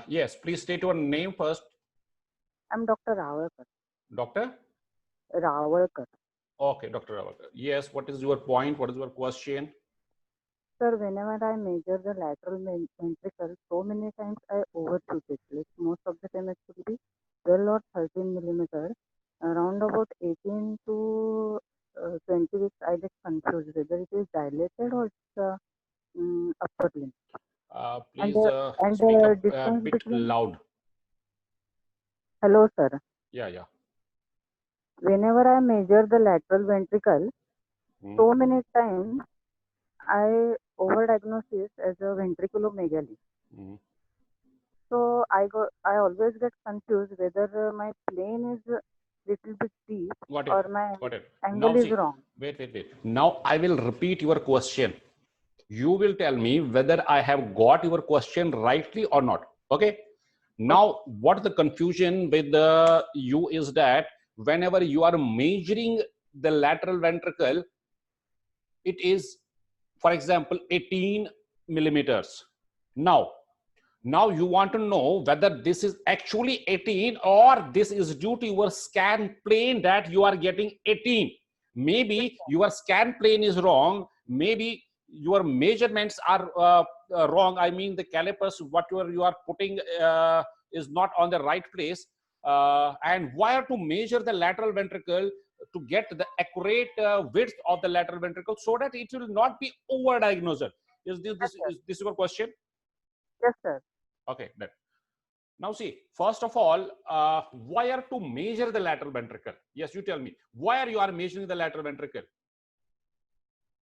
Yes, please state your name first. I'm Dr. Rawalkar. Doctor? Rawalkar. Okay, Dr. Ravakar. Yes, what is your point? What is your question? Sir, whenever I measure the lateral ventricle, so many times I overshoot it. Like most of the time it could be 12 or 13 millimeter. Around about 18 to 20 weeks, I get confused whether it is dilated or it's upper limb. And Please speak the up a distance bit between. loud. Hello, sir. Yeah, yeah. Whenever I measure the lateral ventricle, Hmm. so many times I overdiagnose it as a ventriculomegaly. Hmm. I always get confused whether my plane is little bit deep Got it. or my Got it. angle Now is see, wrong. wait. Now I will repeat your question. You will tell me whether I have got your question rightly or not. Okay. Okay. Now, what the confusion with you is that whenever you are measuring the lateral ventricle, it is, for example, 18 millimeters. Now you want to know whether this is actually 18 or this is due to your scan plane that you are getting 18. Yes, Maybe sir. your scan plane is wrong. Maybe your measurements are wrong. I mean, the calipers, whatever you are putting is not on the right place. And wire to measure the lateral ventricle to get the accurate width of the lateral ventricle so that it will not be overdiagnosed. Yes, sir. Is this your question? Yes, sir. Okay, done. Now see, first of all, why are to measure the lateral ventricle? Yes, you tell me. Why are you are measuring the lateral ventricle?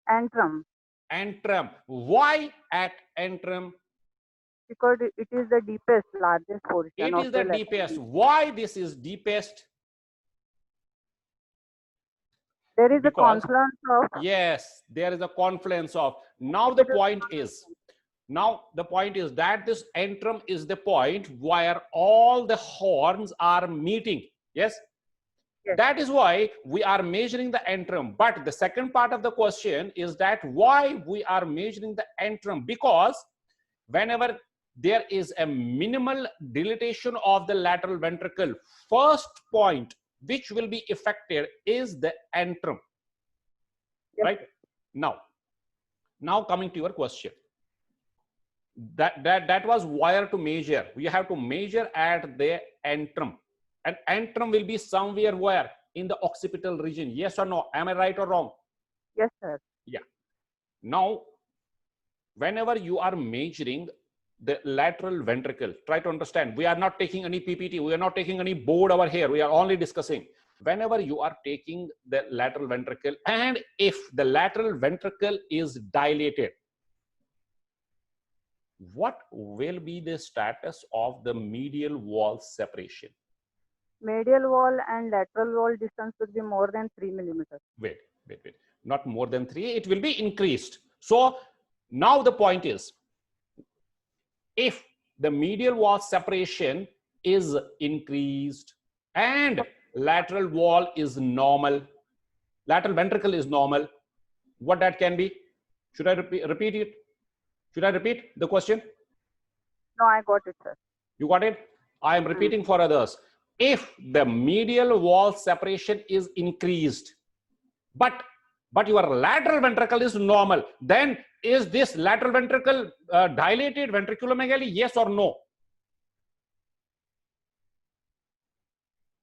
Antrum, Antrum. Why at antrum? because it is the deepest, largest portion It of is the the lateral deepest. ventricle. Why this is deepest? There is a Because confluence of yes, there is a confluence of. Now the occipital point femoral is, muscle. now the point is that this antrum is the point where all the horns are meeting. Yes. Yes, That is why we are measuring the antrum. But the second part of the question is that why we are measuring the antrum? Because whenever there is a minimal dilatation of the lateral ventricle, first point which will be affected is the antrum. yes, Right? sir. Now coming to your question. That was wire to measure. We have to measure at the antrum. And antrum will be somewhere where? In the occipital region. Yes or no? Am I right or wrong? Yes, sir. Yeah. Now, whenever you are measuring the lateral ventricle, try to understand. We are not taking any PPT. We are not taking any board over here. We are only discussing. Whenever you are taking the lateral ventricle, and if the lateral ventricle is dilated, what will be the status of the medial wall separation? Medial wall and lateral wall distance should be more than 3 millimeters. Wait. Not more than 3. It will be increased. So now the point is, if the medial wall separation is increased and lateral wall is normal, lateral ventricle is normal, what that can be? Should I repeat it? Should I repeat the question? No, I got it, sir. You got it? I am Hmm. repeating for others. If the medial wall separation is increased, but your lateral ventricle is normal, then is this lateral ventricle dilated ventriculomegaly? Yes or no?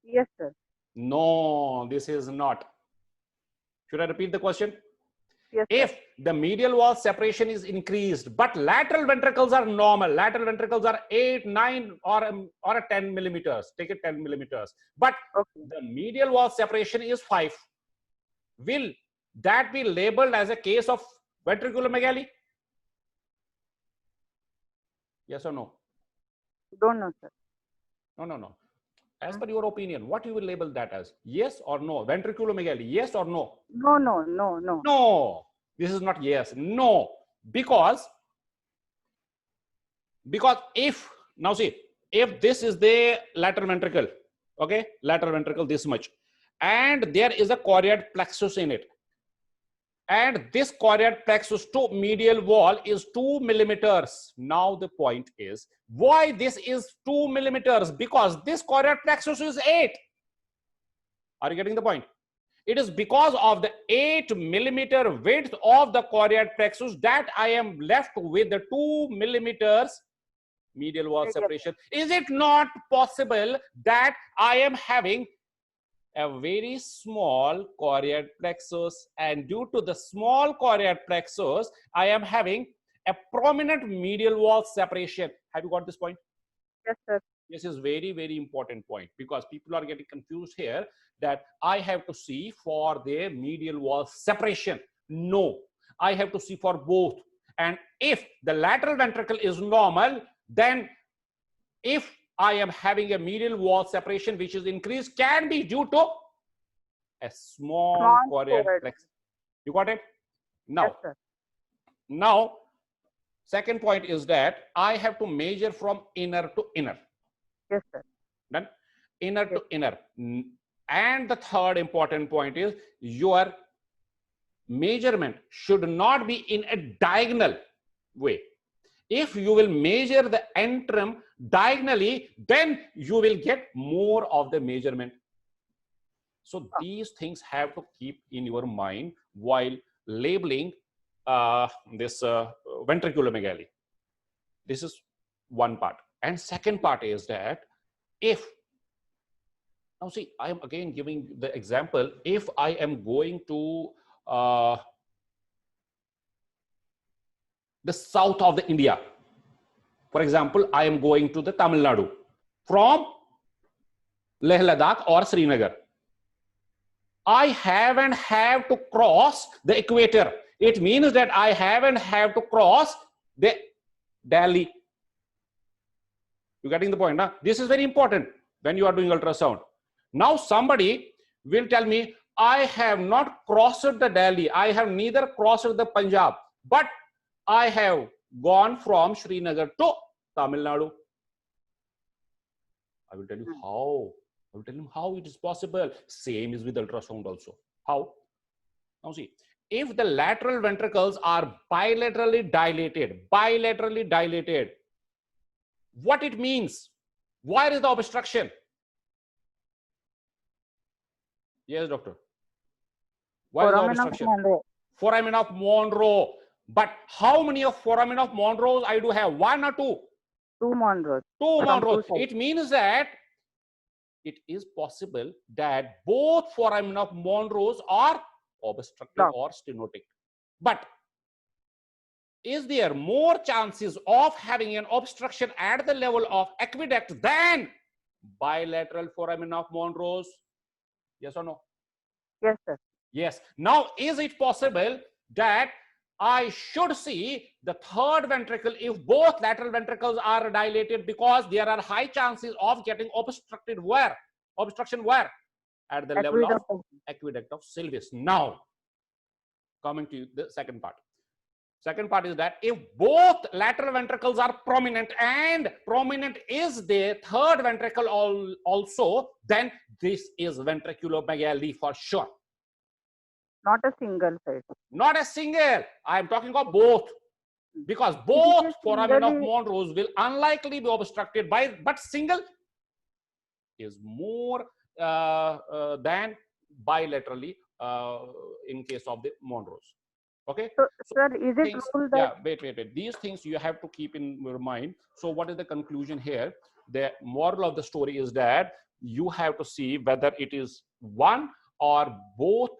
Yes, sir. No, this is not. Should I repeat the question? Yes, sir. If the medial wall separation is increased, but lateral ventricles are normal, lateral ventricles are 8, 9, or 10 millimeters, take it 10 millimeters, but Okay. the medial wall separation is 5, will that be labeled as a case of ventriculomegaly? Yes or no? Don't know, sir. No. As Hmm. per your opinion, what you will label that as? Yes or no? Ventriculomegaly, yes or no? No. No, this is not yes. No, because if, now see, if this is the lateral ventricle, okay, lateral ventricle this much, and there is a choroid plexus in it, and this choroid plexus to medial wall is 2 millimeters. Now the point is, why this is 2 millimeters? Because this choroid plexus is 8. Are you getting the point? It is because of the 8 millimeter width of the choroid plexus that I am left with the 2 millimeters medial wall separation. Is it not possible that I am having a very small choroid plexus, and due to the small choroid plexus, I am having a prominent medial wall separation? Have you got this point? Yes, sir. This is very, very important point, because people are getting confused here that I have to see for the medial wall separation. No, I have to see for both. And if the lateral ventricle is normal, then if I am having a medial wall separation which is increased, can be due to a small choroid plexus. You got it? Now, Yes, sir. now, second point is that I have to measure from inner to inner. Yes, sir. Done? Inner to inner. And the third important point is your measurement should not be in a diagonal way. If you will measure the antrum diagonally, then you will get more of the measurement. So these things have to keep in your mind while labeling this ventriculomegaly. This is one part. And second part is that if, now see, I am again giving the example, if I am going to the south of the India, for example, I am going to the Tamil Nadu from Leh Ladakh or Srinagar. I haven't have to cross the equator. It means that I haven't have to cross the Delhi. You getting the point? Now, this is very important when you are doing ultrasound. Now somebody will tell me, I have not crossed the Delhi. I have neither crossed the Punjab, but I have gone from Srinagar to Tamil Nadu. I will tell you how. I will tell him how it is possible. Same is with ultrasound also. How? Now see, if the lateral ventricles are bilaterally dilated, what it means? Where is the obstruction? Yes, doctor. Where is the obstruction? Foramen of Monro. But how many of foramen of Monro's I do have? 1 or 2? 2 Monro's. 2 Monro's. It means that it is possible that both foramen of Monro's are obstructed or stenotic. But is there more chances of having an obstruction at the level of aqueduct than bilateral foramen of Monro's? Yes or no? Yes, sir. Yes. Now, is it possible that I should see the third ventricle if both lateral ventricles are dilated, because there are high chances of getting obstructed where? Obstruction where? At the level of aqueduct of Sylvius. Now, coming to the second part. Second part is that if both lateral ventricles are prominent, and prominent is the third ventricle also, then this is ventriculomegaly for sure. Not a single side. Not a single. I am talking about both. Because both foramen of Monro's will unlikely be obstructed by, but single is more than bilaterally in case of the Monro's. Okay. So sir, is it rule that? Yeah, wait. These things you have to keep in your mind. So what is the conclusion here? The moral of the story is that you have to see whether it is one or both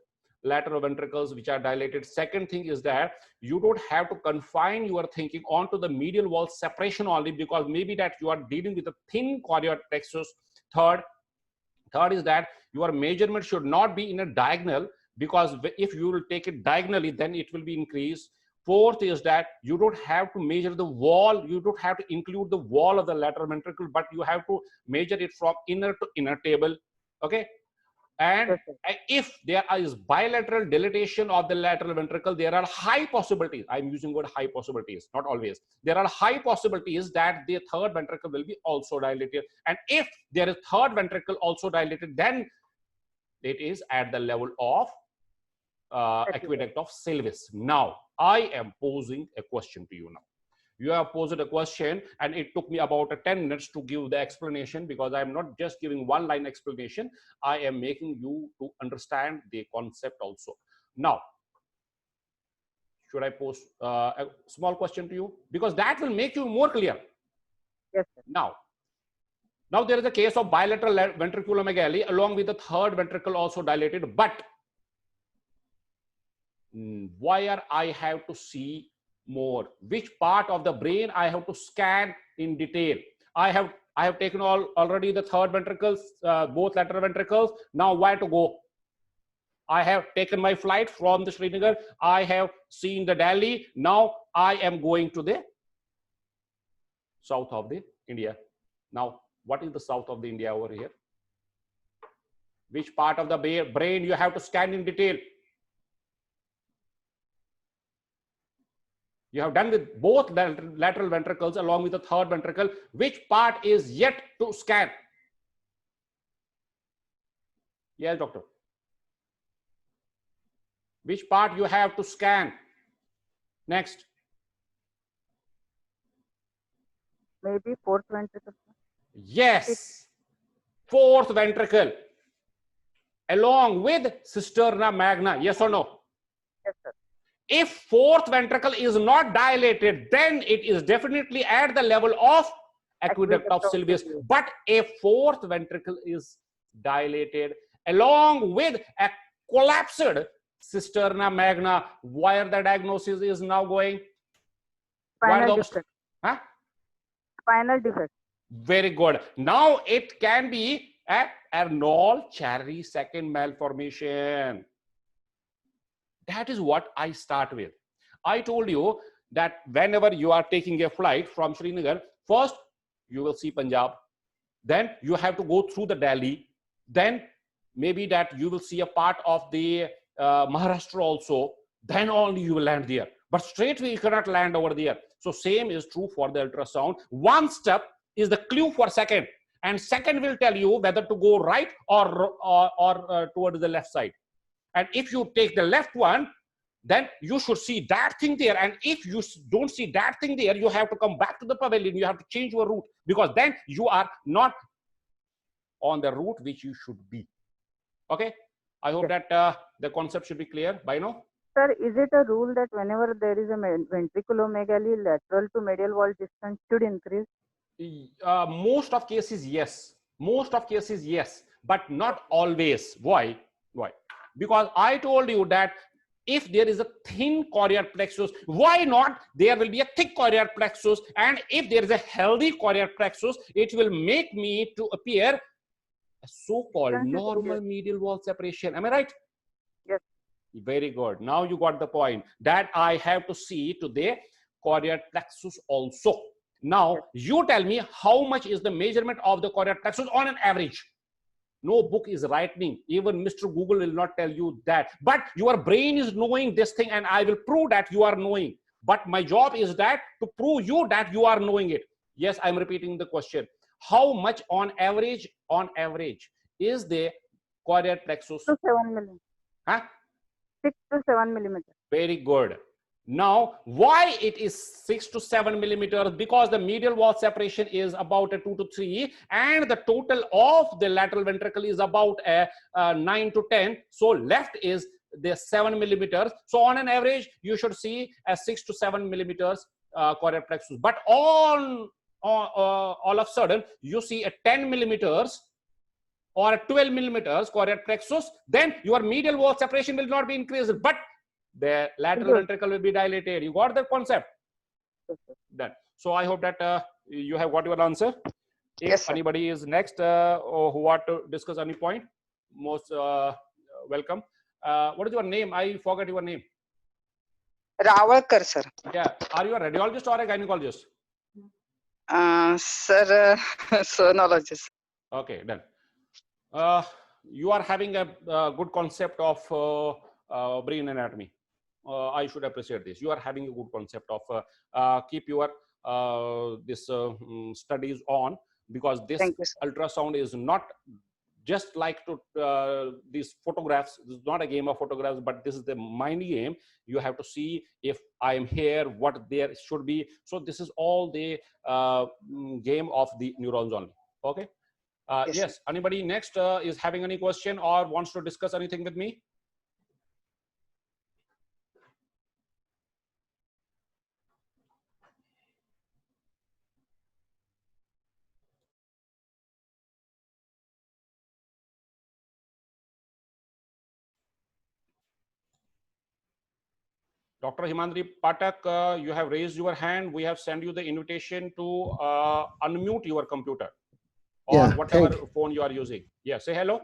lateral ventricles which are dilated. Second thing is that you don't have to confine your thinking onto the medial wall separation only, because maybe that you are dealing with a thin choroid plexus. Third is that your measurement should not be in a diagonal, because if you will take it diagonally, then it will be increased. Fourth is that you don't have to measure the wall. You don't have to include the wall of the lateral ventricle, but you have to measure it from inner to inner table. Okay. And if there is bilateral dilatation of the lateral ventricle, there are high possibilities. I'm using word high possibilities, not always. There are high possibilities that the third ventricle will be also dilated. And if there is third ventricle also dilated, then it is at the level of aqueduct of Sylvis. Now, I am posing a question to you now. You have posed a question and it took me about 10 minutes to give the explanation, because I am not just giving one line explanation. I am making you to understand the concept also. Now, should I pose a small question to you? Because that will make you more clear. Yes, sir. Now there is a case of bilateral ventriculomegaly along with the third ventricle also dilated, but where I have to see more, which part of the brain I have to scan in detail. I have taken already the third ventricles, both lateral ventricles. Now where to go? I have taken my flight from the Srinagar. I have seen the Delhi. Now I am going to the south of the India. Now, what is the south of the India over here? Which part of the brain you have to scan in detail? You have done with both lateral ventricles along with the third ventricle. Which part is yet to scan? Yes, doctor. Which part you have to scan? Next. Maybe fourth ventricle. Yes, fourth ventricle along with cisterna magna. Yes or no? Yes, sir. If fourth ventricle is not dilated, then it is definitely at the level of aqueduct of Sylvius. But if fourth ventricle is dilated along with a collapsed cisterna magna, where the diagnosis is now going? Spinal defect. Huh? Spinal defect. Very good. Now it can be a Arnold-Chiari second malformation. That is what I start with. I told you that whenever you are taking a flight from Srinagar, first you will see Punjab, then you have to go through the Delhi, then maybe that you will see a part of the Maharashtra also, then only you will land there. But straightway you cannot land over there. So same is true for the ultrasound. One step is the clue for second, and second will tell you whether to go right or towards the left side. And if you take the left one, then you should see that thing there. And if you don't see that thing there, you have to come back to the pavilion. You have to change your route, because then you are not on the route which you should be. Okay. I hope that the concept should be clear by now. Sir, is it a rule that whenever there is a ventriculomegaly, lateral to medial wall distance should increase? Most of cases, yes. Most of cases, yes. But not always. Why? Why? Because I told you that if there is a thin chorial plexus, why not there will be a thick chorial plexus? And if there is a healthy chorial plexus, it will make me to appear a so-called normal medial wall separation. Am I right? Yes. Very good. Now you got the point that I have to see to the chorial plexus also. Now you tell me how much is the measurement of the chorial plexus on an average. No book is writing. Even Mr. Google will not tell you that. But your brain is knowing this thing, and I will prove that you are knowing. But my job is that to prove you that you are knowing it. Yes, I'm repeating the question. How much on average is the chorial plexus? 6 to 7 millimeters. Huh? 6 to 7 millimeters. Very good. Now, why it is 6 to 7 millimeters? Because the medial wall separation is about a 2 to 3, and the total of the lateral ventricle is about a 9 to 10. So left is the 7 millimeters. So on an average, you should see a 6 to 7 millimeters chorial plexus. But all of a sudden, you see a 10 millimeters or a 12 millimeters chorial plexus, then your medial wall separation will not be increased, but the lateral ventricle will be dilated. You got the concept? Done. So I hope that you have got your answer. If Yes, sir. anybody is next or who want to discuss any point, most welcome. What is your name? I forgot your name. Rawalkar, sir. Yeah. Are you a radiologist or a gynecologist? Sir, sonologist. Okay, done. You are having a good concept of brain anatomy. I should appreciate this. You are having a good concept of keep your studies on, because this Thank you, sir. ultrasound is not just like to these photographs. This is not a game of photographs, but this is the mind game. You have to see if I am here, what there should be. So this is all the game of the neurons only. Okay. Yes. Anybody next is having any question or wants to discuss anything with me? Dr. Himandri Patak, you have raised your hand. We have sent you the invitation to unmute your computer or whatever phone you are using. Yeah, say hello.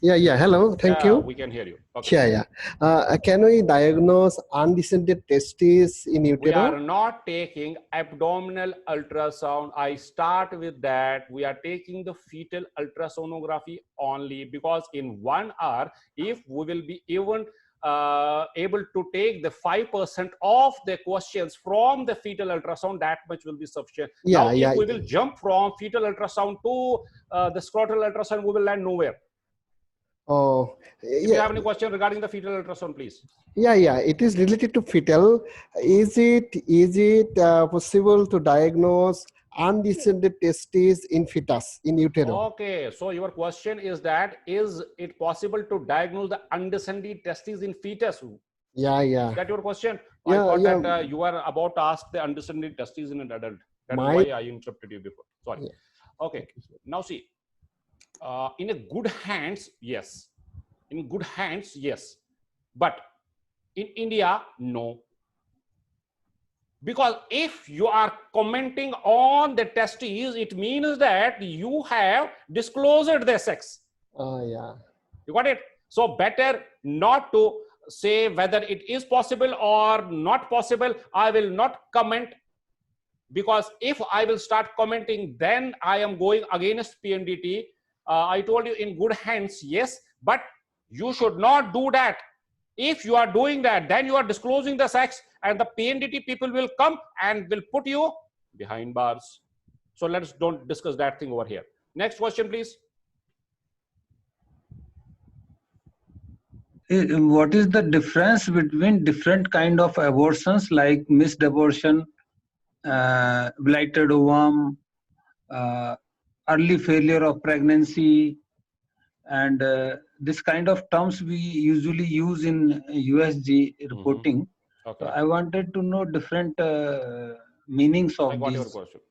Yeah. Hello. Thank you. We can hear you. Okay. Yeah. Can we diagnose undescended testes in utero? We are not taking abdominal ultrasound. I start with that. We are taking the fetal ultrasonography only, because in 1 hour, if we will be even able to take the 5% of the questions from the fetal ultrasound, that much will be sufficient. Now, if we will jump from fetal ultrasound to the scrotal ultrasound, we will land nowhere. Oh, if you have any question regarding the fetal ultrasound, please. Yeah. It is related to fetal. Is it possible to diagnose undescended testes in fetus, in utero? Okay, so your question is that, is it possible to diagnose the undescended testes in fetus? Yeah. Is that your question? I thought that you were about to ask the undescended testes in an adult. That is why I interrupted you before. Sorry. Yeah. Okay, now see, in a good hands, yes. In good hands, yes. But in India, no. Because if you are commenting on the testes, it means that you have disclosed their sex. Yeah. You got it? So better not to say whether it is possible or not possible. I will not comment, because if I will start commenting, then I am going against PNDT. I told you in good hands, yes, but you should not do that. If you are doing that, then you are disclosing the sex, and the PNDT people will come and will put you behind bars. So let's don't discuss that thing over here. Next question, please. What is the difference between different kind of abortions, like missed abortion, blighted ovum, early failure of pregnancy, and this kind of terms we usually use in USG reporting. Okay. So I wanted to know different meanings of I got these. your question.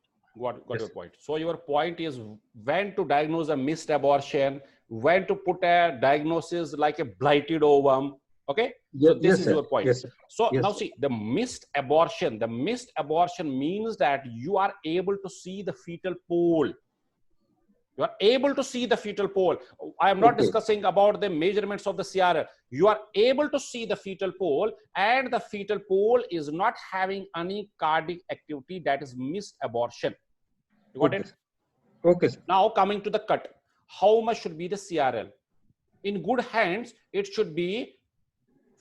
Got your point. So your point is when to diagnose a missed abortion, when to put a diagnosis like a blighted ovum. Okay. So this is your point. Yes, sir. So Yes, now sir. see, the missed abortion means that you are able to see the fetal pole. You are able to see the fetal pole. I am not discussing about the measurements of the CRL. You are able to see the fetal pole, and the fetal pole is not having any cardiac activity. That is missed abortion. You got it? Okay, sir. Now coming to the cut. How much should be the CRL? In good hands, it should be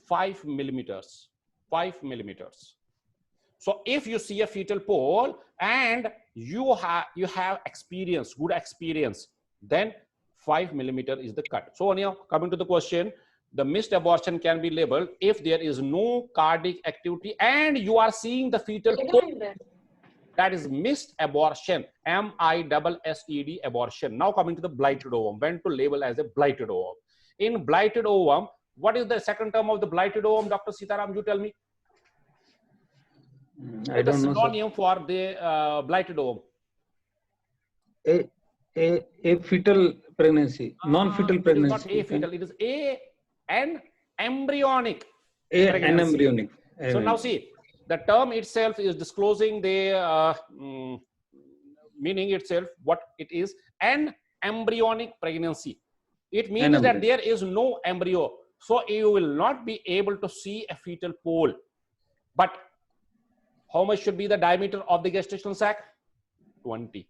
5 millimeters. 5 millimeters. So if you see a fetal pole and you have experience, good experience, then 5 millimeter is the cut. So now coming to the question, the missed abortion can be labeled if there is no cardiac activity and you are seeing the fetal pole. That is missed abortion, MISSED abortion. Now coming to the blighted ovum, when to label as a blighted ovum. In blighted ovum, what is the second term of the blighted ovum, Dr. Sitaram, you tell me? I don't know, synonym for the blighted ovum. A fetal pregnancy, non-fetal pregnancy. It is not a fetal, it is an embryonic An pregnancy. embryonic. So now see, the term itself is disclosing the meaning itself, what it is, an embryonic pregnancy. It means that there is no embryo. So you will not be able to see a fetal pole. But how much should be the diameter of the gestational sac? 20.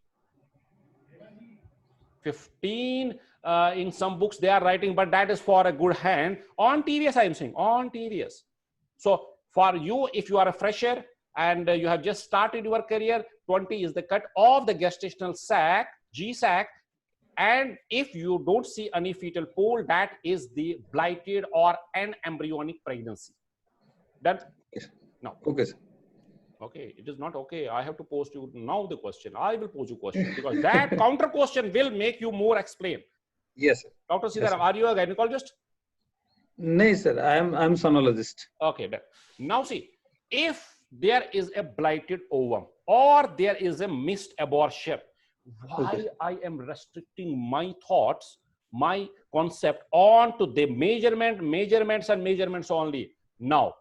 15 in some books they are writing, but that is for a good hand. On TVS, I am saying, on TVS. So for you, if you are a fresher and you have just started your career, 20 is the cut of the gestational sac, G-sac. And if you don't see any fetal pole, that is the blighted or an embryonic pregnancy. That no. Okay, sir. Okay, it is not okay. I have to pose you now the question. I will pose you question because that counter question will make you more explain. Yes, sir. Dr. Yes, Sridhar, sir. are you a gynecologist? No, sir. I'm sonologist. Okay, done. Now see, if there is a blighted ovum or there is a missed abortion, why Okay. I am restricting my thoughts, my concept on to the measurements only. Now,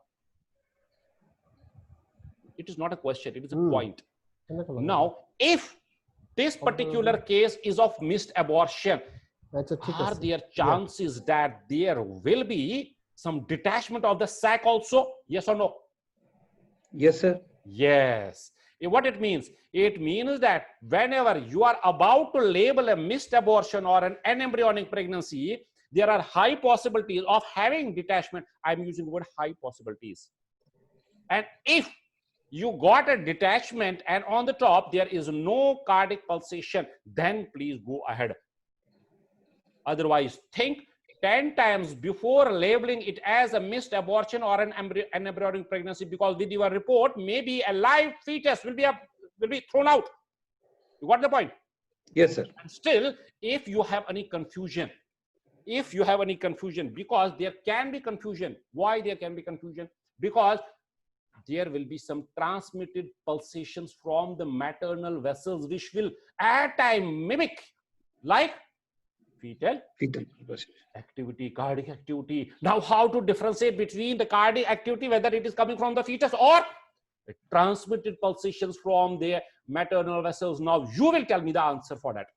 it is not a question, it is a point. Now, if this particular case is of missed abortion, are there chances that there will be some detachment of the sac also? Yes or no? Yes, sir. Yes. What it means? It means that whenever you are about to label a missed abortion or an embryonic pregnancy, there are high possibilities of having detachment. I'm using the word high possibilities. And if you got a detachment and on the top there is no cardiac pulsation, then please go ahead. Otherwise, think 10 times before labeling it as a missed abortion or an embryonic pregnancy, because with your report, maybe a live fetus will be thrown out. You got the point? Yes, sir. And still, if you have any confusion, because there can be confusion. Why there can be confusion? Because there will be some transmitted pulsations from the maternal vessels, which will at time mimic like fetal activity, cardiac activity. Now, how to differentiate between the cardiac activity, whether it is coming from the fetus or transmitted pulsations from the maternal vessels? Now, you will tell me the answer for that.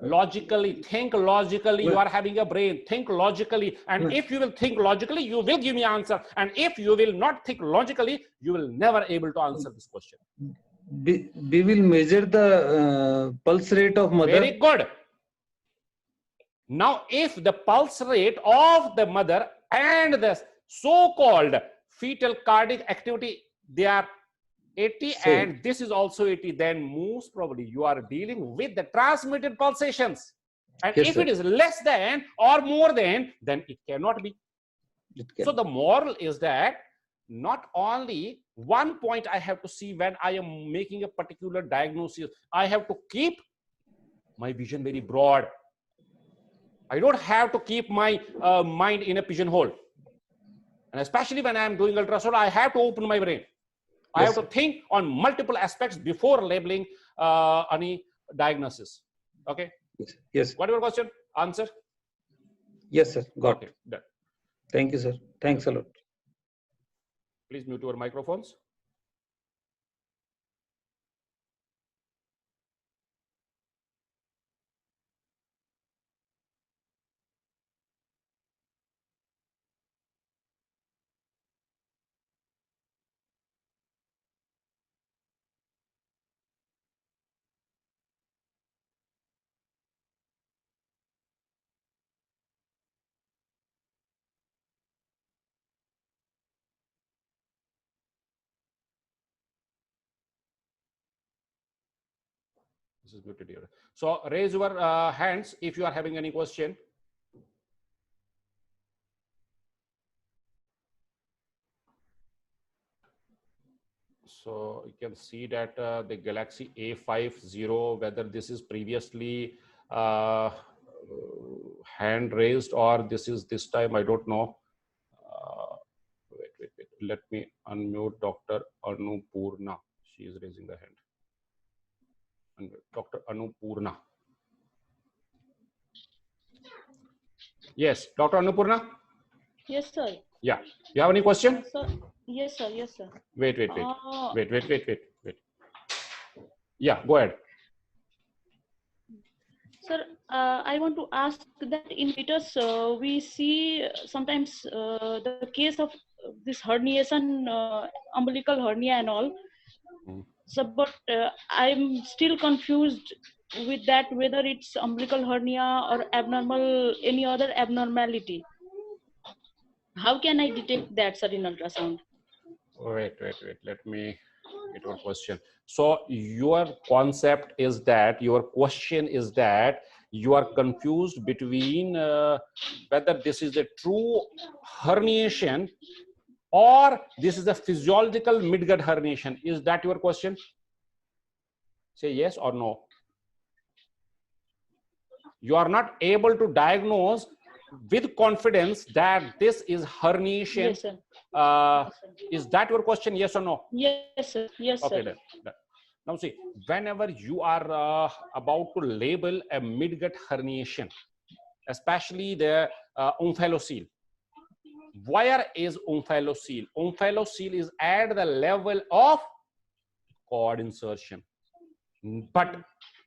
Logically, think logically. You are having a brain. Think logically. And if you will think logically, you will give me an answer. And if you will not think logically, you will never able to answer this question. We will measure the pulse rate of mother. Very good. Now, if the pulse rate of the mother and the so-called fetal cardiac activity, they are 80 Same. and this is also 80, then most probably you are dealing with the transmitted pulsations. And Yes, if sir. it is less than or more than, then it cannot be. So the moral is that not only one point I have to see when I am making a particular diagnosis, I have to keep my vision very broad. I don't have to keep my mind in a pigeonhole. And especially when I am doing ultrasound, I have to open my brain. I have to think on multiple aspects before labeling any diagnosis. Okay? Yes. What is your question? Answer? Yes, sir. Got Okay, it. done. Thank you, sir. Thanks a lot. Please mute your microphones. This is muted here. So raise your hands if you are having any question. So you can see that the Galaxy A50, whether this is previously hand raised or this is this time, I don't know. Wait. Let me unmute Dr. Anupurna. She is raising the hand. Dr. Anupurna. Yes, Dr. Anupurna? Yes, sir. Yeah. You have any question? Sir, yes, sir. Yes, sir. Wait. Yeah, go ahead. Sir, I want to ask that in fetus, we see sometimes the case of this herniation, umbilical hernia and all. So, but I'm still confused with that, whether it's umbilical hernia or abnormal, any other abnormality. How can I detect that, sir, in ultrasound? Wait. Let me get your question. So your concept is that, your question is that you are confused between whether this is a true herniation or this is a physiological midgut herniation. Is that your question? Say yes or no. You are not able to diagnose with confidence that this is herniation. Yes, sir. Is that your question? Yes or no? Yes, sir. Yes, Okay, sir. done. Now see, whenever you are about to label a midgut herniation, especially the omphalocele. Where is omphalocele? Omphalocele is at the level of cord insertion. But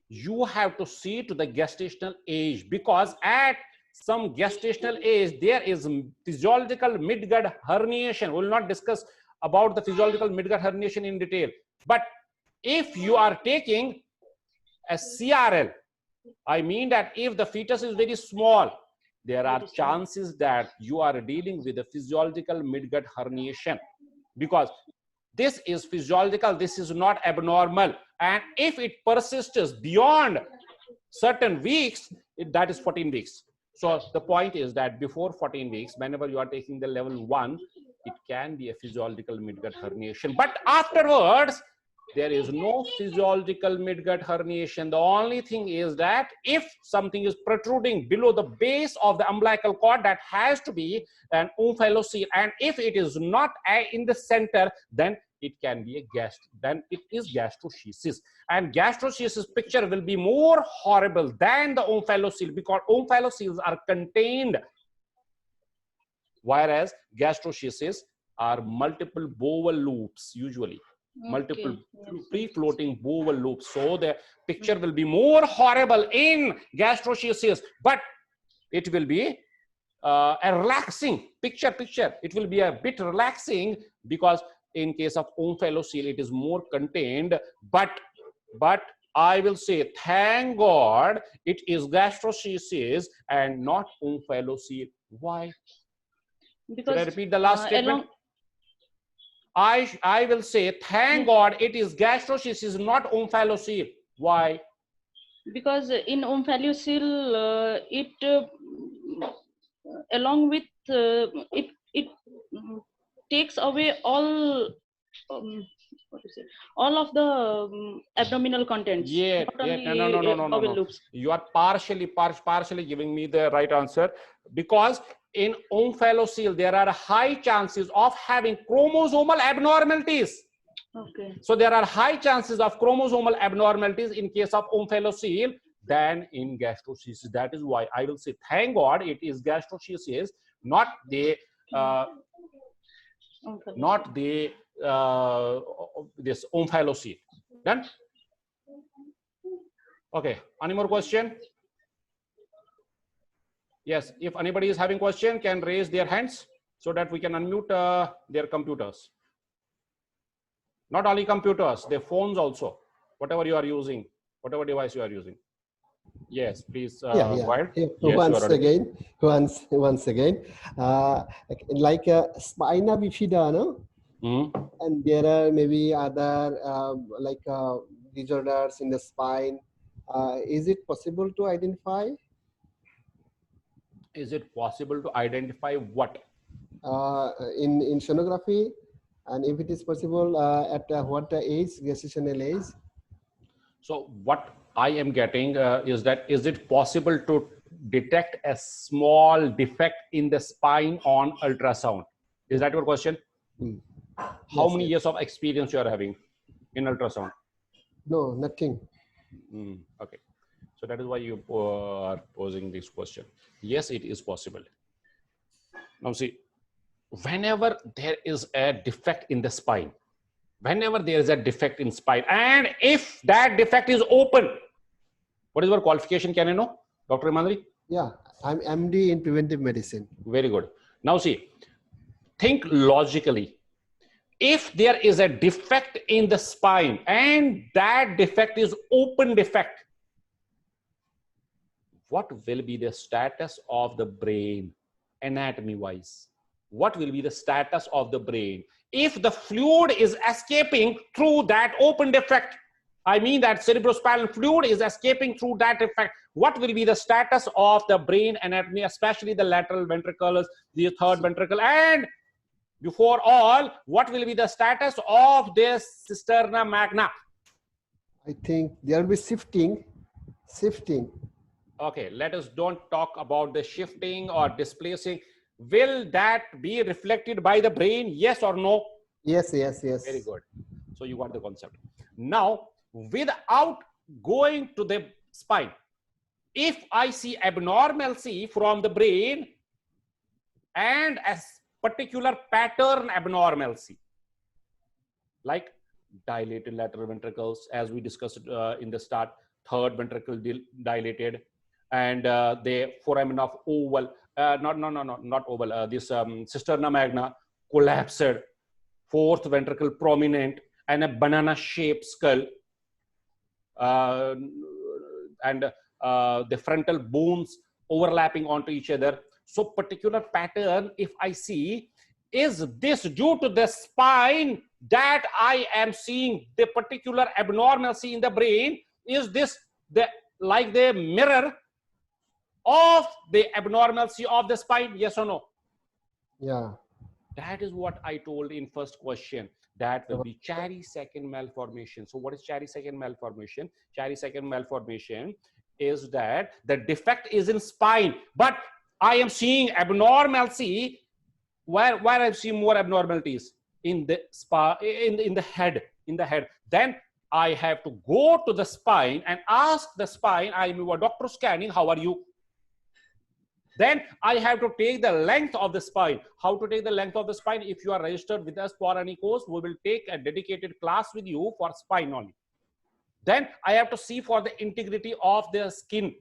you have to see to the gestational age, because at some gestational age there is physiological midgut herniation. We will not discuss about the physiological midgut herniation in detail. But if you are taking a CRL, I mean that if the fetus is very small, there are chances that you are dealing with a physiological midgut herniation, because this is physiological, this is not abnormal. And if it persists beyond certain weeks, that is 14 weeks. So the point is that before 14 weeks, whenever you are taking the level 1, it can be a physiological midgut herniation. But afterwards, there is no physiological midgut herniation. The only thing is that if something is protruding below the base of the umbilical cord, that has to be an omphalocele. And if it is not in the center, then it can be then it is gastroschisis. And gastroschisis picture will be more horrible than the omphalocele, because omphaloceles are contained, whereas gastroschisis are multiple bowel loops usually. Multiple free-floating bowel loops. So the picture will be more horrible in gastroschisis, but it will be a relaxing picture. It will be a bit relaxing, because in case of omphalocele, it is more contained. But I will say, thank God, it is gastroschisis and not omphalocele. Why? Because Should I repeat the last statement? I will say, thank God, it is gastroschisis, not omphalocele. Why? Because in omphalocele, along with it takes away all all of the abdominal contents. Yeah, no. Loops. You are partially giving me the right answer, because in omphalocele there are high chances of having chromosomal abnormalities. Okay. So there are high chances of chromosomal abnormalities in case of omphalocele than in gastroschisis. That is why I will say, thank God, it is gastroschisis, not the this omphalocele. Done? Okay. Any more question? Yes. If anybody is having question, can raise their hands so that we can unmute their computers. Not only computers, their phones also. Whatever you are using, whatever device you are using. Yes, please. Yeah. Yes, once again, like spina bifida, no? And there are maybe other disorders in the spine. Is it possible to identify? Is it possible to identify what? In sonography, and if it is possible, at what age, gestational age? So what I am getting is that, is it possible to detect a small defect in the spine on ultrasound? Is that your question? How many years of experience you are having in ultrasound? No, nothing. Okay. So that is why you are posing this question. Yes, it is possible. Now see, whenever there is a defect in the spine, whenever there is a defect in spine, and if that defect is open, what is your qualification? Can I know, Dr. Himandri? Yeah, I'm MD in preventive medicine. Very good. Now see, think logically. If there is a defect in the spine and that defect is open defect, what will be the status of the brain anatomy wise? What will be the status of the brain? if the fluid is escaping through that open defect, I mean that cerebrospinal fluid is escaping through that defect, what will be the status of the brain anatomy, especially the lateral ventricles, the third ventricle, and before all, what will be the status of this cisterna magna? I think there will be shifting. Okay, let us don't talk about the shifting or displacing. Will that be reflected by the brain? Yes or no? Yes. Very good. So you got the concept. Now, without going to the spine, if I see abnormalcy from the brain and a particular pattern abnormalcy, like dilated lateral ventricles, as we discussed in the start, third ventricle dilated, and the foramen of oval, not oval, this cisterna magna collapsed, fourth ventricle prominent, and a banana shaped skull, and the frontal bones overlapping onto each other. So particular pattern, if I see, is this due to the spine that I am seeing the particular abnormalcy in the brain? Is this like the mirror of the abnormalcy of the spine? Yes or no? Yeah. That is what I told in first question. That will be Cherry-Sakin malformation. So what is Cherry-Sakin malformation? Cherry-Sakin malformation is that the defect is in spine, but I am seeing abnormality. Where I see more abnormalities in the in the head. Then I have to go to the spine and ask the spine, I'm a doctor scanning, how are you? Then I have to take the length of the spine. How to take the length of the spine? If you are registered with us for any course, we will take a dedicated class with you for spine only. Then I have to see for the integrity of the skin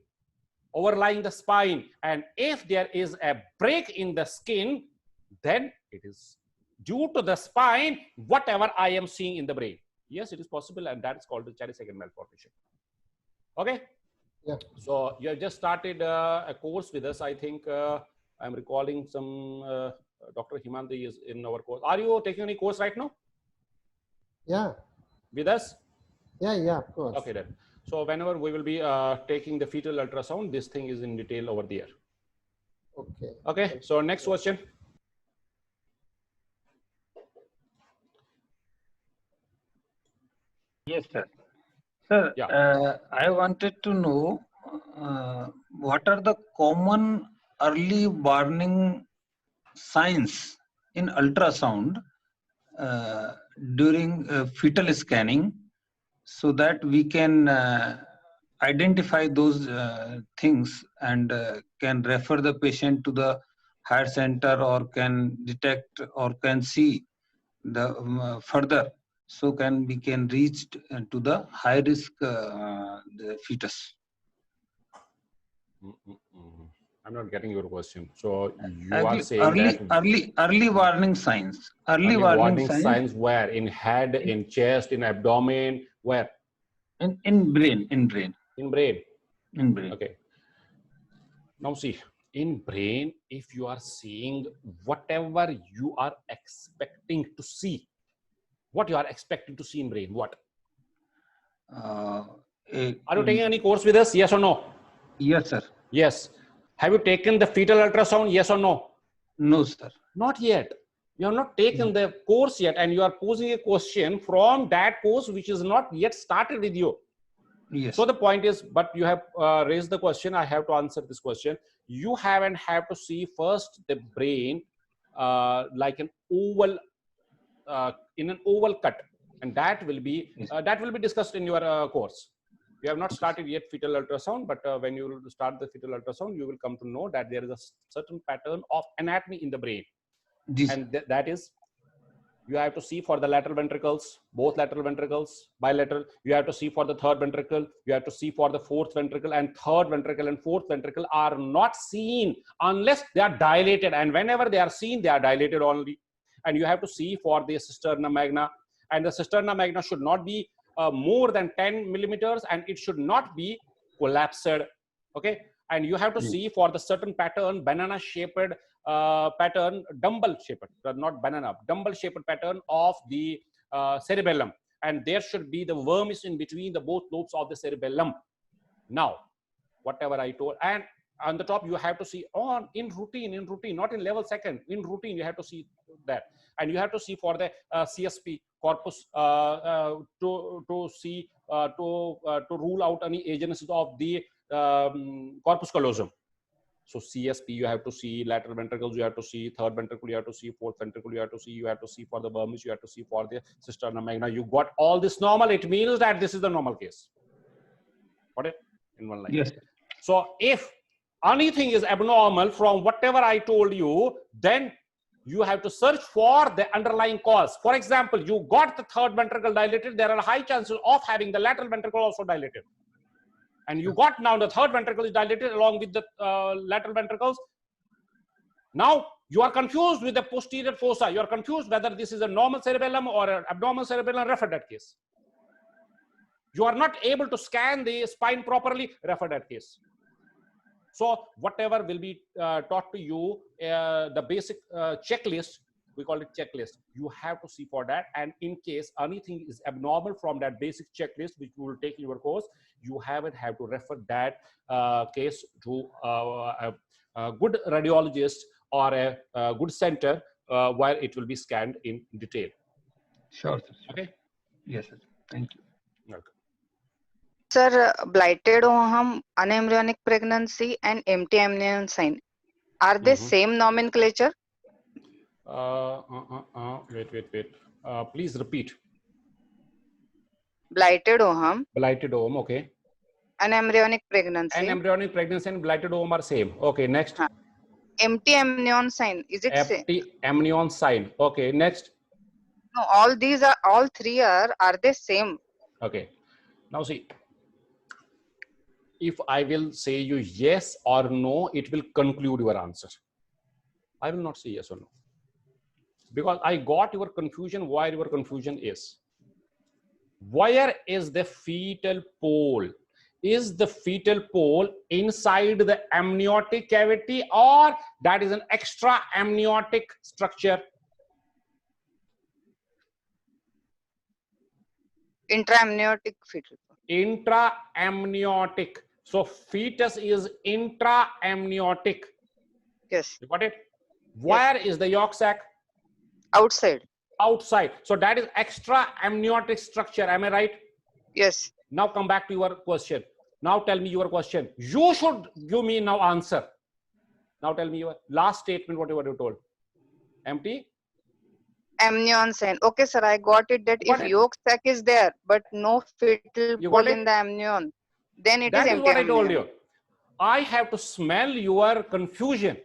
overlying the spine. And if there is a break in the skin, then it is due to the spine, whatever I am seeing in the brain. Yes, it is possible, and that is called the Cherry-Sakin malformation. Okay? Yeah. So you have just started a course with us. I think I'm recalling some Dr. Himanti is in our course. Are you taking any course right now? Yeah. With us? Yeah, of course. Okay then. So whenever we will be taking the fetal ultrasound, this thing is in detail over there. Okay. Okay. So next question. Yes, sir. Sir, Yeah. I wanted to know what are the common early warning signs in ultrasound during fetal scanning, so that we can identify those things and can refer the patient to the higher center, or can detect or can see the further, so we can reach to the high risk the fetus. I'm not getting your question. So you are saying early warning signs. Early warning signs where? In head, in chest, in abdomen, where? In brain. In brain. In brain. Okay. Now see, in brain, if you are seeing whatever you are expecting to see, what you are expecting to see in brain, what? Are you taking any course with us? Yes or no? Yes, sir. Yes. Have you taken the fetal ultrasound? Yes or no? No, sir. Not yet. You have not taken the course yet, and you are posing a question from that course which is not yet started with you. Yes. So the point is, but you have raised the question. I have to answer this question. You have to see first the brain like an oval, in an oval cut, and that will be discussed in your course. You have not started yet fetal ultrasound, but when you start the fetal ultrasound, you will come to know that there is a certain pattern of anatomy in the brain. And that is, you have to see for the lateral ventricles, both lateral ventricles, bilateral. You have to see for the third ventricle. You have to see for the fourth ventricle, and third ventricle and fourth ventricle are not seen unless they are dilated. And whenever they are seen, they are dilated only. And you have to see for the cisterna magna, and the cisterna magna should not be more than 10 millimeters, and it should not be collapsed. Okay. And you have to see for the certain pattern, banana shaped pattern, dumbbell shaped, not banana, dumbbell shaped pattern of the cerebellum. And there should be the vermis in between the both lobes of the cerebellum. Now, whatever I told, and on the top you have to see on in routine, not in level second, in routine you have to see that. And you have to see for the CSP corpus to see to rule out any agenesis of the corpus callosum. So CSP you have to see, lateral ventricles you have to see, third ventricle you have to see, fourth ventricle you have to see for the vermis you have to see, for the cisterna magna. You got all this normal. It means that this is the normal case. Got it? In one line. Yes. So if anything is abnormal from whatever I told you, then you have to search for the underlying cause. For example, you got the third ventricle dilated, there are high chances of having the lateral ventricle also dilated. And you got now the third ventricle is dilated along with the lateral ventricles. Now you are confused with the posterior fossa. You are confused whether this is a normal cerebellum or an abnormal cerebellum. Refer that case. You are not able to scan the spine properly. Refer that case. So whatever will be taught to you, the basic checklist, we call it checklist. You have to see for that. And in case anything is abnormal from that basic checklist, which you will take in your course, you have to refer that case to a good radiologist or a good center where it will be scanned in detail. Sure, sir. Okay. Yes, sir. Thank you. Okay. Sir, blighted ovum, unembryonic pregnancy, and empty amnion sign, are they same nomenclature? Wait. Please repeat. Blighted ovum, Blighted ovum, okay. unembryonic pregnancy, And embryonic pregnancy and blighted ovum are same. Okay, next. empty amnion sign, is it same? Empty amnion sign. Okay, next. No, all three are they same? Okay. Now see, if I will say you yes or no, it will conclude your answer. I will not say yes or no. Because I got your confusion, where your confusion is. Where is the fetal pole? Is the fetal pole inside the amniotic cavity, or that is an extra amniotic structure? Intraamniotic fetal. Intraamniotic. So fetus is intraamniotic. Yes. You got it? Where is the yolk sac? Outside. Outside. So that is extra amniotic structure. Am I right? Yes. Now come back to your question. Now tell me your question. You should give me now answer. Now tell me your last statement, whatever you told. Empty? Amnion sign. Okay, sir, I got it that if yolk sac is there, but no fetal pole in the amnion, then it is empty. That is what I told you. I have to smell your confusion.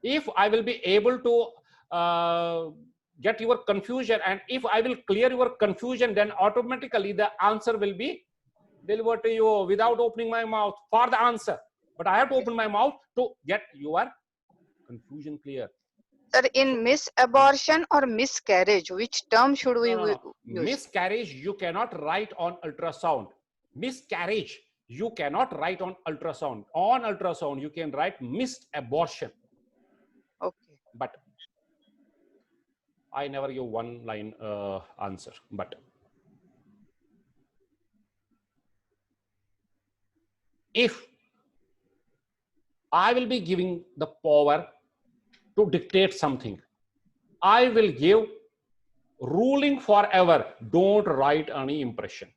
If I will be able to get your confusion, and if I will clear your confusion, then automatically the answer will be delivered to you without opening my mouth for the answer. But I have to open my mouth to get your confusion clear. Sir, in misabortion or miscarriage, which term should we use? Miscarriage, you cannot write on ultrasound. Miscarriage, you cannot write on ultrasound. On ultrasound, you can write missed abortion. Okay. But I never give one line answer. But if I will be giving the power to dictate something, I will give ruling forever. Don't write any impression.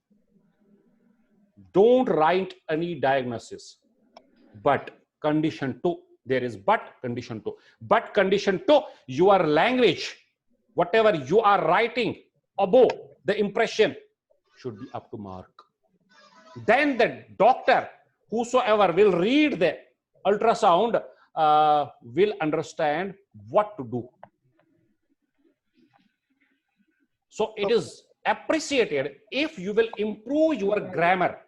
Don't write any diagnosis. But condition 2, there is but condition 2. But condition 2, your language, whatever you are writing above the impression should be up to mark. Then the doctor, whosoever will read the ultrasound, will understand what to do. So it is appreciated if you will improve your grammar.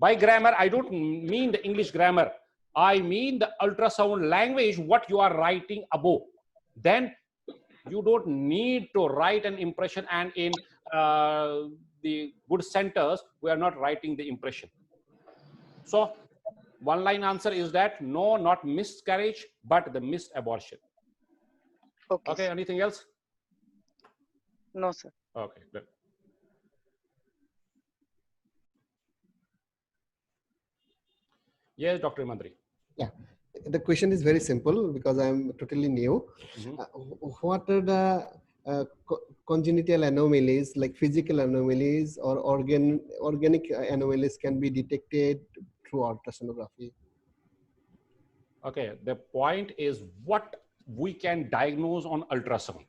By grammar, I don't mean the English grammar. I mean the ultrasound language, what you are writing above. Then you don't need to write an impression, and in the good centers, we are not writing the impression. So One line answer is that no, not miscarriage, but the missed abortion. Okay. Okay, Sir. anything else? No, sir. Okay, good. Yes, Dr. Mandri. Yeah, the question is very simple because I'm totally new. Mhm. What are the congenital anomalies, like physical anomalies or organic anomalies, can be detected through ultrasonography? Okay, the point is what we can diagnose on ultrasound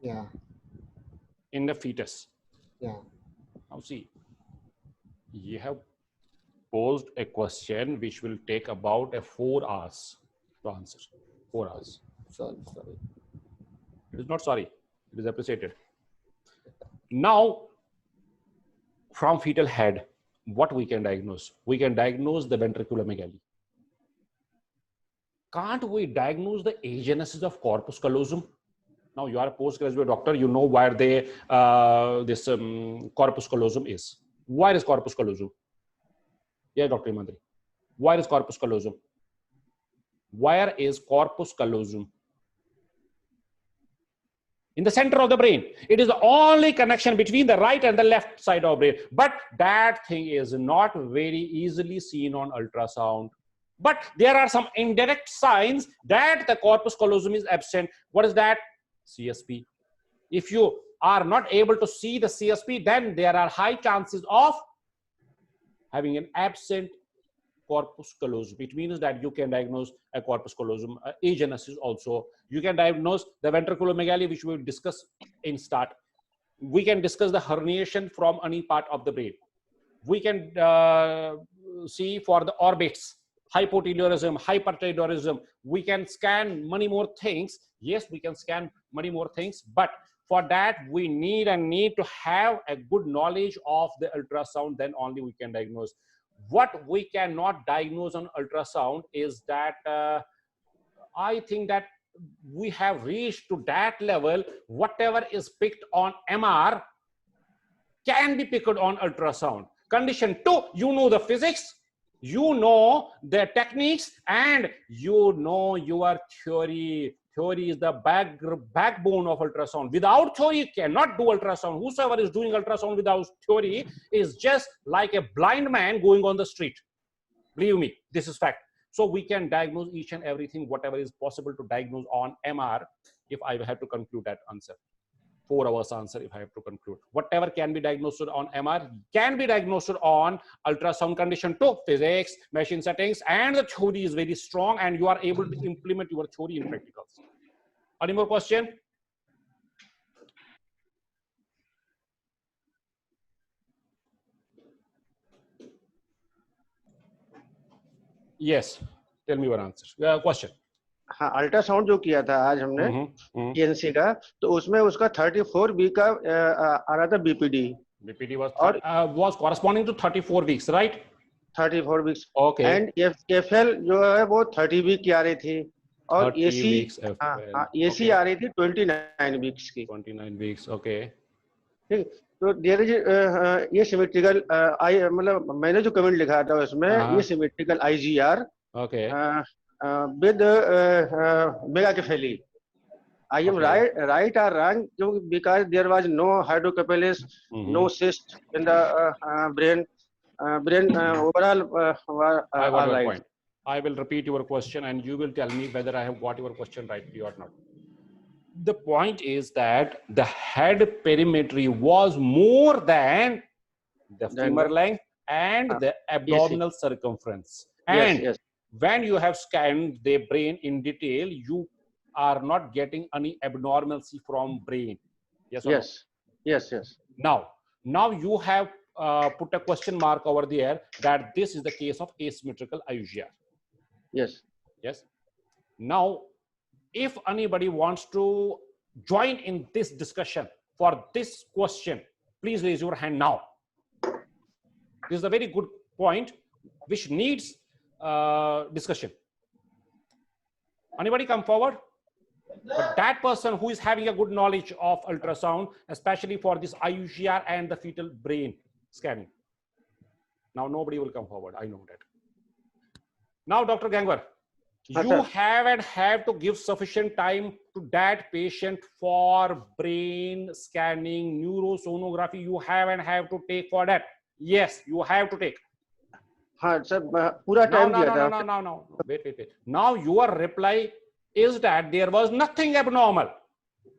Yeah, in the fetus. yeah. Now see, you have posed a question which will take about 4 hours to answer. 4 hours. Sorry. It is not sorry, it is appreciated. Now, from fetal head, what we can diagnose? We can diagnose the ventriculomegaly. Can't we diagnose the agenesis of corpus callosum? Now you are a postgraduate doctor, you know where they this corpus callosum is. Where is corpus callosum? Yeah, Dr. Mandri. Where is corpus callosum? Where is corpus callosum? In the center of the brain. It is the only connection between the right and the left side of brain. But that thing is not very easily seen on ultrasound. But there are some indirect signs that the corpus callosum is absent. What is that? CSP. If you are not able to see the CSP, then there are high chances of having an absent corpus callosum. It means that you can diagnose a corpus callosum agenesis also. You can diagnose the ventriculomegaly, which we will discuss in start. We can discuss the herniation from any part of the brain. We can see for the orbits, hypoteliorism, hyperteliorism. We can scan many more things. Yes, we can scan many more things, but for that we need to have a good knowledge of the ultrasound. Then only we can diagnose. What we cannot diagnose on ultrasound is that I think that we have reached to that level. Whatever is picked on MR can be picked on ultrasound. Condition 2, you know the physics, you know the techniques, and you know your theory. Theory is the backbone of ultrasound. Without theory, you cannot do ultrasound. Whosoever is doing ultrasound without theory is just like a blind man going on the street. Believe me, this is fact. So we can diagnose each and everything, whatever is possible to diagnose on MR. If I have to conclude that answer, 4 hours answer, if I have to conclude, whatever can be diagnosed on MR can be diagnosed on ultrasound. Condition 2, physics, machine settings, and the theory is very strong, and you are able to implement your theory in practicals. Any more question? Yes, tell me your answer. Question. हाँ, ultrasound जो किया था आज हमने ENC का, तो उसमें उसका 34 वीक का आ रहा था BPD. BPD was corresponding to 34 weeks, right? 34 weeks. Okay. And FL जो है वो 30 वीक की आ रही थी, और एसी एसी आ रही थी 29 वीक्स की. 29 weeks, okay. ठीक. तो देयर इज ये सिमेट्रिकल आई, मतलब मैंने जो कमेंट लिखा था उसमें ये symmetrical IGR Okay. with megacephaly. I am right or wrong? Because there was no hydrocephalus, no cyst in the brain. Overall, I got your right. point. I will repeat your question, and you will tell me whether I have got your question rightly or not. The point is that the head perimetry was more than the femur length and the abdominal circumference. And Yes. when you have scanned the brain in detail, you are not getting any abnormalcy from brain. Yes. Or Yes. Yes. Yes. no? Now you have put a question mark over there that this is the case of asymmetrical IUGR. Yes. Yes. Now, if anybody wants to join in this discussion for this question, please raise your hand now. This is a very good point which needs discussion. Anybody come forward? But that person who is having a good knowledge of ultrasound, especially for this IUGR and the fetal brain scanning. Now nobody will come forward. I know that. Now, Dr. Gangwar, Yes, you sir. haven't have to give sufficient time to that patient for brain scanning, neurosonography. You haven't have to take for that. Yes, you have to take. हाँ sir पूरा No, time no, दिया no, था no, no, no, no. Wait. Now your reply is that there was nothing abnormal.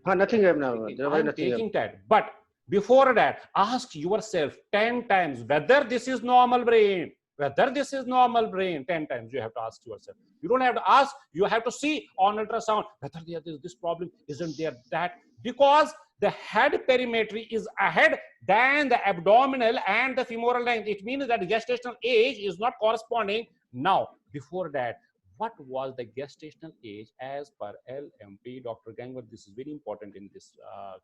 हाँ nothing abnormal Okay, there was I'm nothing taking that. But before that, ask yourself 10 times whether this is normal brain. Whether this is normal brain, 10 times you have to ask yourself. You don't have to ask, you have to see on ultrasound whether there is this problem, isn't there that, because the head perimetry is ahead than the abdominal and the femoral length. It means that gestational age is not corresponding. Now, before that, what was the gestational age as per LMP, Dr. Gangwar? This is very important in this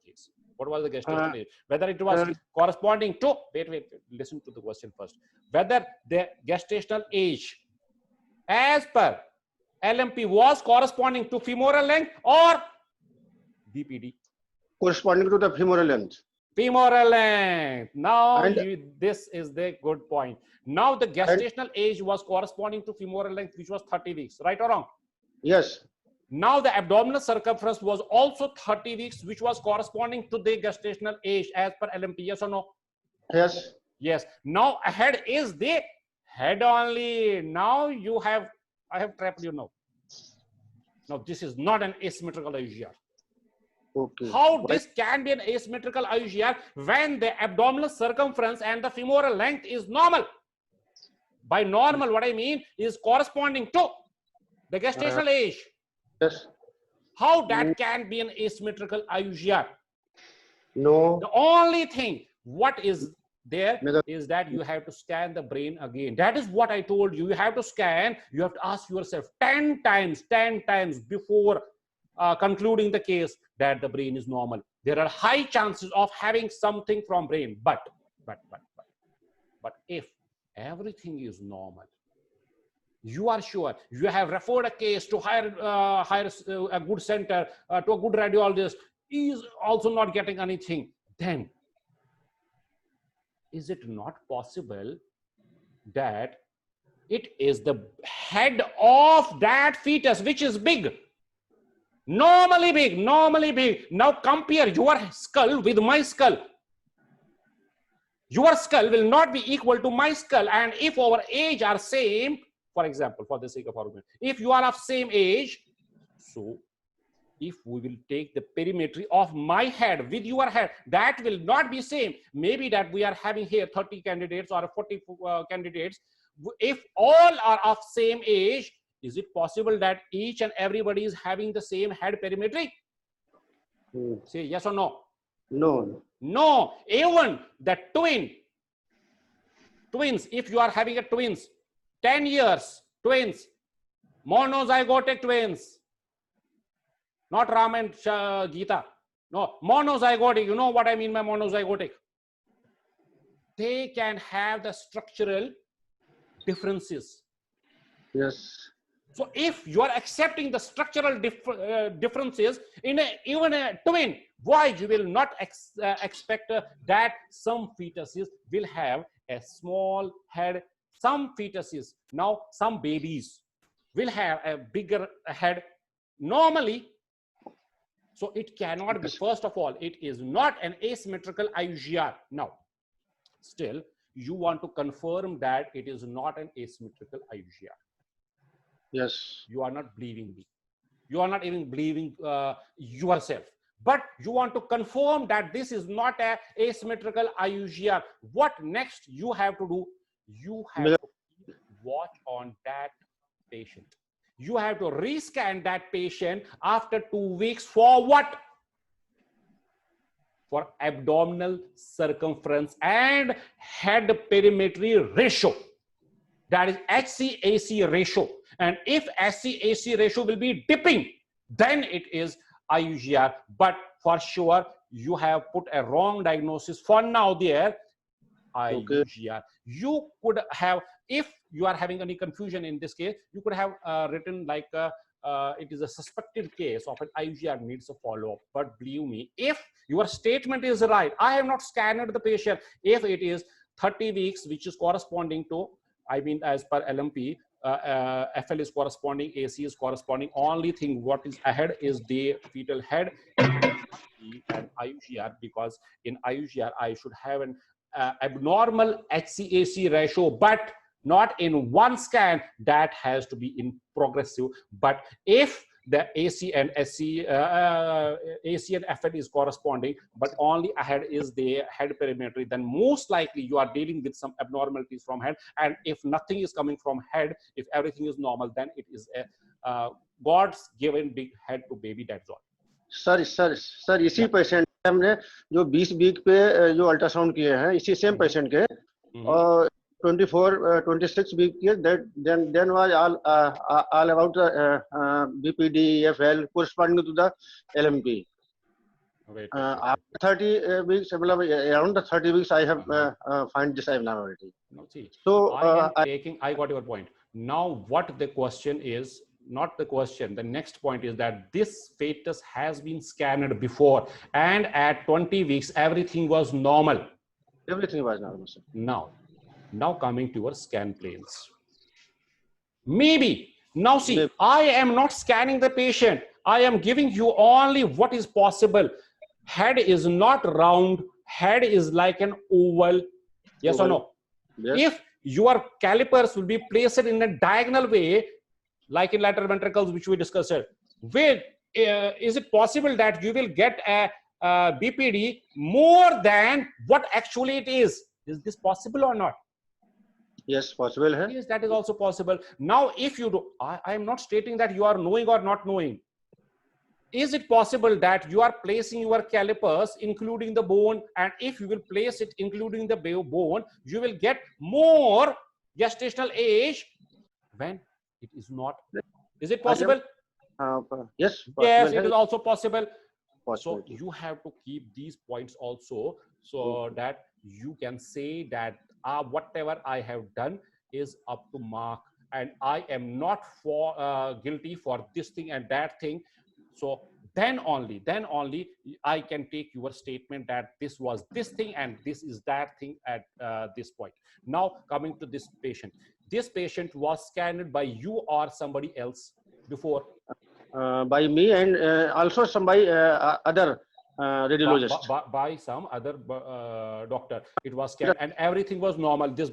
case. What was the gestational age? Whether it was corresponding to, wait, listen to the question first. Whether the gestational age as per LMP was corresponding to femoral length or BPD? corresponding to the femoral length. Femoral length. Now, And- this is the good point. Now, the gestational age was corresponding to femoral length, which was 30 weeks, right or wrong? Yes. Now, the abdominal circumference was also 30 weeks, which was corresponding to the gestational age as per LMP. Yes or no? Yes. Yes. Now, ahead is the head only. Now, I have trapped you now. Now, this is not an asymmetrical IUGR. Okay. How this can be an asymmetrical IUGR when the abdominal circumference and the femoral length is normal? By normal, what I mean is corresponding to the gestational age. Yes. How that can be an asymmetrical IUGR? No. The only thing what is there Mega- is that you have to scan the brain again. That is what I told you. You have to scan. You have to ask yourself 10 times before concluding the case that the brain is normal. There are high chances of having something from brain, but if everything is normal, you are sure, you have referred a case to hire a good center, to a good radiologist, is also not getting anything, then is it not possible that it is the head of that fetus which is big? Normally big. Now compare your skull with my skull. Your skull will not be equal to my skull, and if our age are same, for example, for the sake of argument, if you are of same age, so if we will take the perimetry of my head with your head, that will not be same. Maybe that we are having here 30 candidates or 40 candidates. If all are of same age, is it possible that each and everybody is having the same head perimetry? Say yes or no. No. No, even the twins, if you are having a twins, 10 years, twins, monozygotic twins, not Ram and Geeta, no, monozygotic, you know what I mean by monozygotic? They can have the structural differences. Yes. So if you are accepting the structural differences in even a twin, why you will not expect that some fetuses will have a small head, some fetuses, now some babies will have a bigger head normally. So it cannot be, first of all, it is not an asymmetrical IUGR. Now, still, you want to confirm that it is not an asymmetrical IUGR. Yes. You are not believing me. You are not even believing yourself. But you want to confirm that this is not an asymmetrical IUGR. What next you have to do? You have to watch on that patient. You have to rescan that patient after 2 weeks for what? For abdominal circumference and head perimetry ratio. That is HCAC ratio. And if HCAC ratio will be dipping, then it is IUGR. But for sure, you have put a wrong diagnosis for now there, IUGR. Okay. You could have, if you are having any confusion in this case, you could have written like it is a suspected case of an IUGR needs a follow-up. But believe me, if your statement is right, I have not scanned the patient. If it is 30 weeks, which is corresponding to, I mean, as per LMP, FL is corresponding, AC is corresponding. Only thing what is ahead is the fetal head and IUGR, because in IUGR I should have an abnormal HCAC ratio, but not in one scan. That has to be in progressive. But if the AC and SC, AC and FL is corresponding, but only ahead is the head perimetry, then most likely you are dealing with some abnormalities from head. And if nothing is coming from head, if everything is normal, then it is a God's given big head to baby. That's all. Sir इसी patient हमने जो 20 week पे जो ultrasound किए हैं, इसी same patient के और 26 वीक के, then was all about BPD, FL corresponding to the LMP. After 30 weeks, around the 30 weeks, I have find this abnormality. No, see, So I got your point. Now, what the question is, not the question, the next point is that this fetus has been scanned before, and at 20 weeks, everything was normal. Everything was normal, sir. Now coming to your scan planes. Maybe, now see, I am not scanning the patient. I am giving you only what is possible. Head is not round, head is like an oval. Yes or no? Yes. If your calipers will be placed in a diagonal way, like in lateral ventricles, which we discussed, is it possible that you will get a BPD more than what actually it is? Is this possible or not? Yes, possible. Hai? Yes, that is also possible. Now, if you do, I am not stating that you are knowing or not knowing. Is it possible that you are placing your calipers including the bone, and if you will place it including the bone, you will get more gestational age when it is not? Is it possible? Yes. Yes, it is also possible. Possible. So you have to keep these points also, so that you can say that whatever I have done is up to mark, and I am not guilty for this thing and that thing. So then only I can take your statement that this was this thing and this is that thing at this point. Now coming to this patient. This patient was scanned by you or somebody else before? By me and also some by other radiologist. By some other doctor. It was scanned and everything was normal. This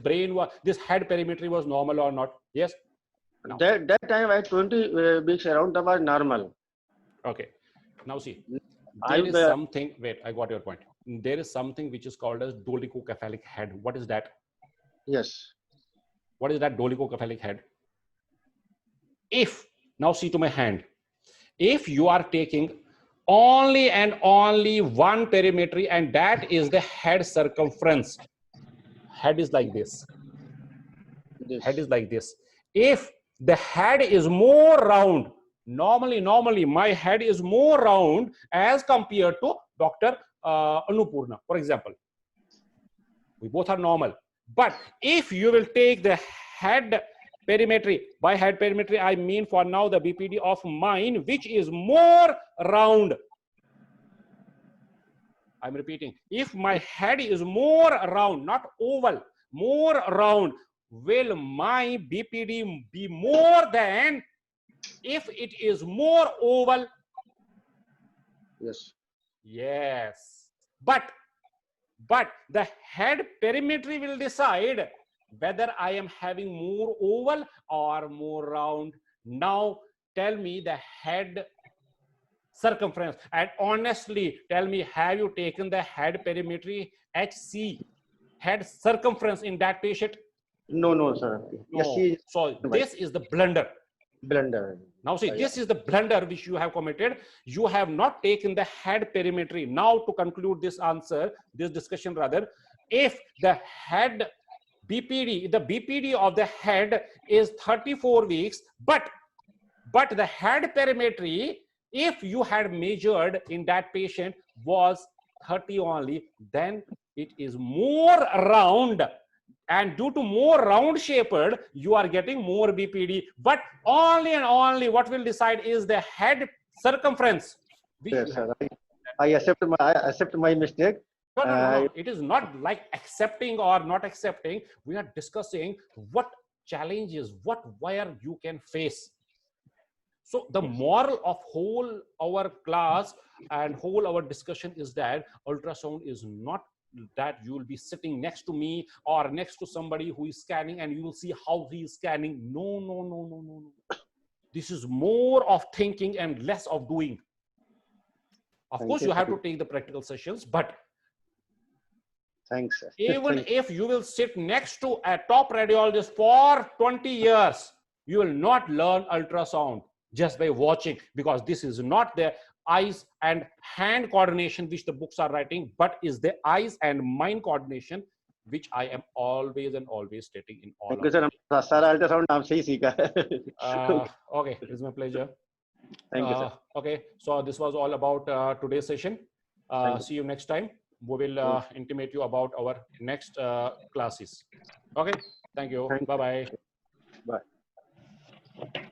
this head perimetry was normal or not? Yes? No. That time at 20 weeks around, that was normal. Okay. Now see, there is something, wait, I got your point. There is something which is called as dolichocephalic head. What is that? Yes. What is that dolichocephalic head? If, now see to my hand, if you are taking only and only one perimetry, and that is the head circumference, head is like this. Head is like this. If the head is more round, normally my head is more round as compared to Dr. Annapurna, for example. We both are normal. But if you will take the head perimetry, by head perimetry I mean for now the BPD of mine, which is more round. I'm repeating, if my head is more round, not oval, more round, will my BPD be more than if it is more oval? Yes. Yes. But the head perimetry will decide whether I am having more oval or more round. Now tell me the head circumference, and honestly tell me, have you taken the head perimetry HC, head circumference, in that patient? No, sir. No. Yes, So this is the blunder. Now see, this is the blunder which you have committed. You have not taken the head perimetry. Now to conclude this answer, this discussion rather, if the head BPD, the BPD of the head is 34 weeks, but the head perimetry, if you had measured in that patient, was 30 only, then it is more round. And due to more round shaped, you are getting more BPD. But only and only what will decide is the head circumference. Yes, sir. I accept my mistake. No. It is not like accepting or not accepting. We are discussing what challenges, what wire you can face. So the moral of whole our class and whole our discussion is that ultrasound is not that you will be sitting next to me or next to somebody who is scanning and you will see how he is scanning. No, no, no, no, no, no. This is more of thinking and less of doing. Of course, you have to take the practical sessions, but thanks, sir. even if you will sit next to a top radiologist for 20 years, you will not learn ultrasound just by watching, because this is not the eyes and hand coordination which the books are writing, but is the eyes and mind coordination which I am always and always stating in all. Thank you, sir. सारा ultrasound आपसे ही सीखा है. Okay, it's my pleasure. Thank you, sir. Okay, so this was all about today's session. See you next time. We will intimate you about our next classes. Okay, thank you. Bye-bye. Bye.